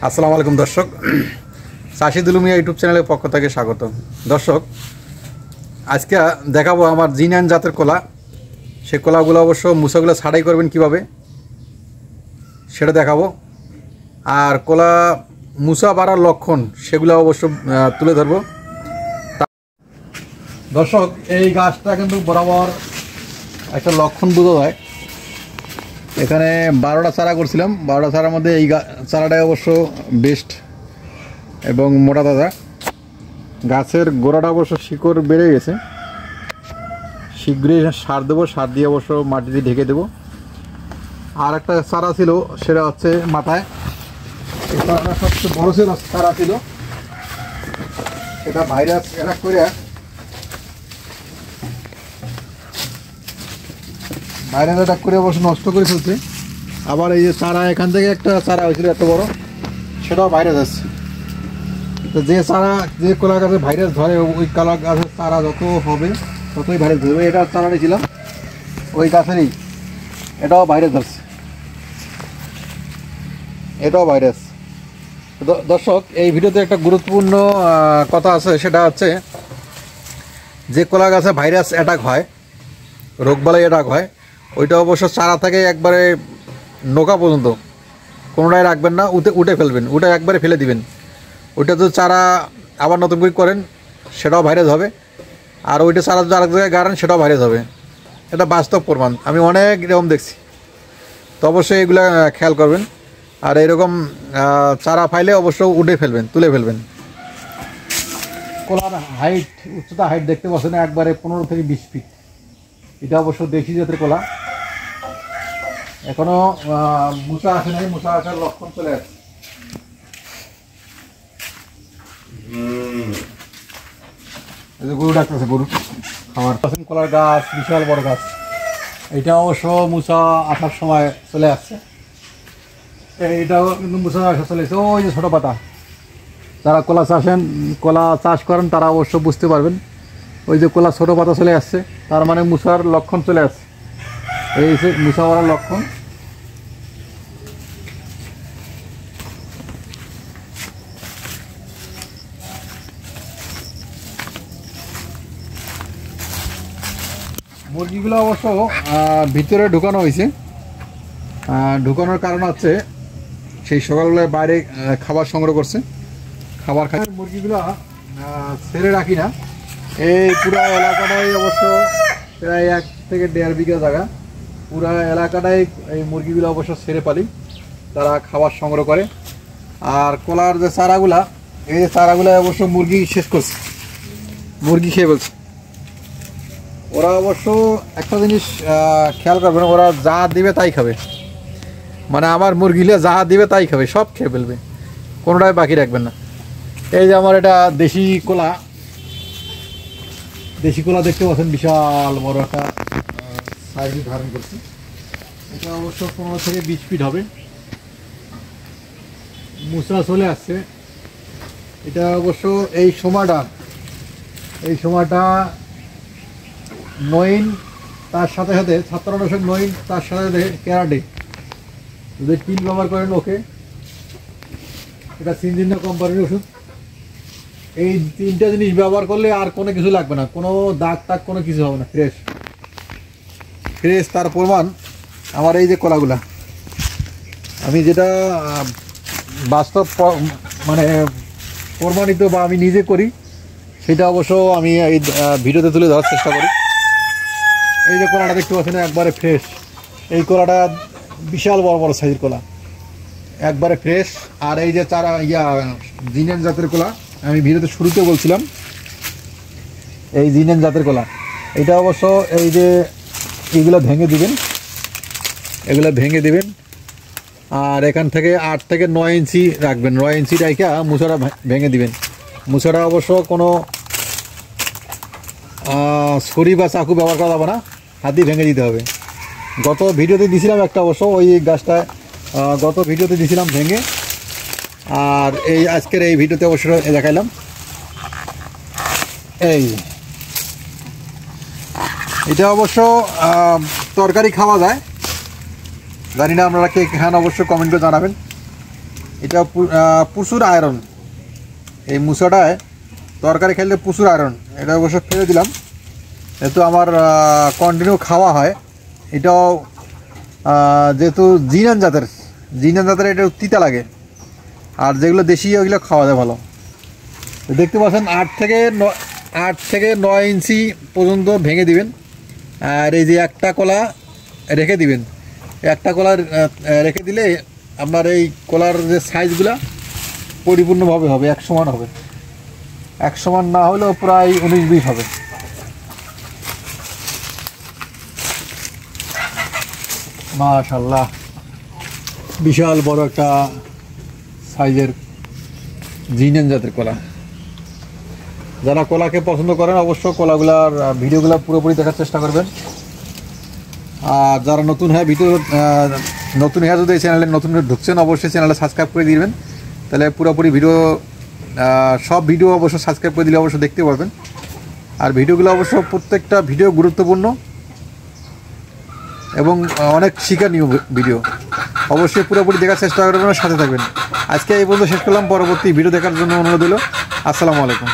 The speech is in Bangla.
আসসালামু আলাইকুম দর্শক, চাষি দুলুমিয়া ইউটিউব চ্যানেলের পক্ষ থেকে স্বাগত। দর্শক, আজকে দেখাবো আমার জিনান জাতের কলা। সেই কলাগুলো অবশ্য মুসাগুলো ছাড়াই করবেন কিভাবে সেটা দেখাবো। আর কলা মুসা বাড়ার লক্ষণ সেগুলো অবশ্য তুলে ধরবো। দর্শক, এই গাছটা কিন্তু বরাবর একটা লক্ষণ বোঝা যায়। এখানে 12টা চারা করছিলাম, 12টা চারার মধ্যে এই চারাটাই অবশ্য বেস্ট এবং মোটা তাজা। গাছের গোড়াটা অবশ্য শিকড় বেড়ে গেছে। শীঘ্রই সার দেবো, সার দিয়ে অবশ্য মাটি দিয়ে ঢেকে দেবো। আর একটা চারা ছিল, সেটা হচ্ছে মাথায়। এই চারাটা সবচেয়ে বড় ছিল চারা ছিল, সেটা ভাইরাস অ্যাটাক করে অবশ্য নষ্ট করে ফেলছে। আবার এই যে চারা, এখান থেকে একটা চারা হয়েছিল এত বড়, সেটাও ভাইরাস আসছে। তো যে চারা, যে কলা গাছে ভাইরাস ধরে, ওই কলা গাছের চারা যত হবে ততই ভাইরাস ধরবে। এটা চারা নিয়েছিলাম ওই গাছেরই, এটাও ভাইরাস ধরছে, এটাও ভাইরাস। দর্শক, এই ভিডিওতে একটা গুরুত্বপূর্ণ কথা আছে, সেটা হচ্ছে যে কলা গাছে ভাইরাস অ্যাটাক হয়, রোগবালাই অ্যাটাক হয়, ওইটা অবশ্য চারা থেকে একবারে নোকা পর্যন্ত কোনোটাই রাখবেন না, উঠে ফেলবেন, উঠে একবারে ফেলে দিবেন। ওইটা যদি চারা আবার নতুন করে করেন সেটাও ভাইরাস হবে। আর ওইটা চারা যদি আরেক জায়গায় গাড়েন সেটাও ভাইরাস হবে। এটা বাস্তব প্রমাণ, আমি অনেক এরকম দেখছি। তো অবশ্যই এগুলো খেয়াল করবেন। আর এরকম চারা ফাইলে অবশ্য উঠে ফেলবেন, তুলে ফেলবেন। কলার হাইট, উচ্চতা হাইট দেখতে পাচ্ছেন একবারে 15 থেকে 20 ফিট। এটা অবশ্য দেশি জাতের কলা। এখনো মুসা আসে নাই, মুসা আসার লক্ষণ চলে আসছে। গরু ডাকতেছে, গরু খাবার। কলার গাছ বিশাল বড় গাছ। এইটা অবশ্য মুসা আসার সময় চলে আসছে। এইটাও কিন্তু মুসা আসা চলে এসছে। ওই যে ছোটো পাতা, যারা কলা চাষ করেন তারা অবশ্য বুঝতে পারবেন। ওই যে কলা ছোটো পাতা চলে আসছে, তার মানে মুসার লক্ষণ চলে আসছে। এই যে মুসা মারার লক্ষণ। মুরগিগুলো অবশ্য ভিতরে ঢুকানো হয়েছে। ঢুকানোর কারণ হচ্ছে সেই সকালবেলায় বাইরে খাবার সংগ্রহ করছে, খাবার খায়। মুরগিগুলো ছেড়ে রাখি না। এই পুরা এলাকাটাই অবশ্য প্রায় 1 থেকে 1.5 বিঘা জায়গা, পুরা এলাকাটাই এই মুরগিগুলো অবশ্য ছেড়ে পালি, তারা খাবার সংগ্রহ করে। আর কলার যে চারাগুলা, এই যে চারাগুলো অবশ্য মুরগি শেষ করছে, মুরগি খেয়ে ফেলছে। ওরা অবশ্য একটা জিনিস খেয়াল করবেন, ওরা যা দিবে তাই খাবে। মানে আমার মুরগিলে যা দিবে তাই খাবে, সব খেয়ে ফেলবে, কোনোটাই বাকি রাখবেন না। এই যে আমার এটা দেশি কলা, দেশি কলা দেখতে পাচ্ছেন, বিশাল বড় একটা সাইজ ধারণ করছে। এটা অবশ্য 15 থেকে 20 ফিট হবে। মুসা চলে আসছে। এটা অবশ্য এই সময়টা নইন, তার সাথে সাথে ছত্রাকনাশক নইন, তার সাথে সাথে ক্যারাটে যদি 3 ব্যবহার করেন ওকে। এটা সিনজিনা কোম্পানির ওষুধ। এই 3টা জিনিস ব্যবহার করলে আর কোনো কিছু লাগবে না, কোনো দাগ টাগ কোনো কিছু হবে না, ফ্রেশ। তার প্রমাণ আমার এই যে কলাগুলা, আমি যেটা বাস্তব মানে প্রমাণিত বা আমি নিজে করি, সেটা অবশ্য আমি এই ভিডিওতে তুলে ধরার চেষ্টা করি। এই যে কলাটা দেখতে পাচ্ছেন একবারে ফ্রেশ। এই কলাটা বিশাল বড় বড় সাইজের কলা, একবারে ফ্রেশ। আর এই যে চারা জিনান জাতের কলা, আমি ভিডিওতে শুরুতে বলছিলাম, এই জিনান জাতের কলা, এটা অবশ্য এই যে এগুলো ভেঙে দিবেন। আর এখান থেকে 8 থেকে 9 ইঞ্চি রাখবেন, 9 ইঞ্চি রাখা মুসাটা ভেঙে দিবেন। মুসাটা অবশ্য কোনো ছুরি বা চাকু ব্যবহার করা যাবে না, হাতি ভেঙে দিতে হবে। গত ভিডিওতে দিয়েছিলাম একটা, অবশ্য ওই গাছটা গত ভিডিওতে দিয়েছিলাম ভেঙে। আর এই আজকের এই ভিডিওতে অবশ্য দেখাইলাম। এটা অবশ্য তরকারি খাওয়া যায়, জানি না আপনারা কে খান, অবশ্য কমেন্ট করে জানাবেন। এটা প্রচুর আয়রন। এই মুসাটায় তরকারি খেলে প্রচুর আয়রন। এটা অবশ্য ফেলে দিলাম, যেহেতু আমার কন্টিনিউ খাওয়া হয়। এটাও যেহেতু জিনান জাতের এটা তিতা লাগে, আর যেগুলো দেশি ওইগুলো খাওয়া যায় ভালো। দেখতে পাচ্ছেন 8 থেকে 9 ইঞ্চি পর্যন্ত ভেঙে দিবেন। আর এই যে একটা কলা রেখে দিবেন, একটা কলা রেখে দিলে আপনার এই কলার যে সাইজগুলা পরিপূর্ণভাবে হবে, এক সমান হবে। এক সমান না হলেও প্রায় 19-20 হবে। মাশাআল্লাহ, বিশাল বড় একটা সাইজের জিনান জাতের কলা। যারা কলাকে পছন্দ করেন অবশ্য কলাগুলার ভিডিওগুলো পুরোপুরি দেখার চেষ্টা করবেন। আর যারা নতুন হয়ে যদি এই চ্যানেলে নতুন ঢুকছেন অবশ্যই চ্যানেলে সাবস্ক্রাইব করে দিবেন, তাহলে পুরোপুরি ভিডিও সব ভিডিও অবশ্য সাবস্ক্রাইব করে দিলে অবশ্য দেখতে পারবেন। আর ভিডিওগুলো অবশ্য প্রত্যেকটা ভিডিও গুরুত্বপূর্ণ এবং অনেক শিক্ষণীয় ভিডিও। অবশ্যই পুরোপুরি দেখার চেষ্টা করবেন, সাথে থাকবেন। আজকে এই পর্যন্ত শেষ করলাম, পরবর্তী ভিডিও দেখার জন্য অনুরোধ হলো। আসসালামু আলাইকুম।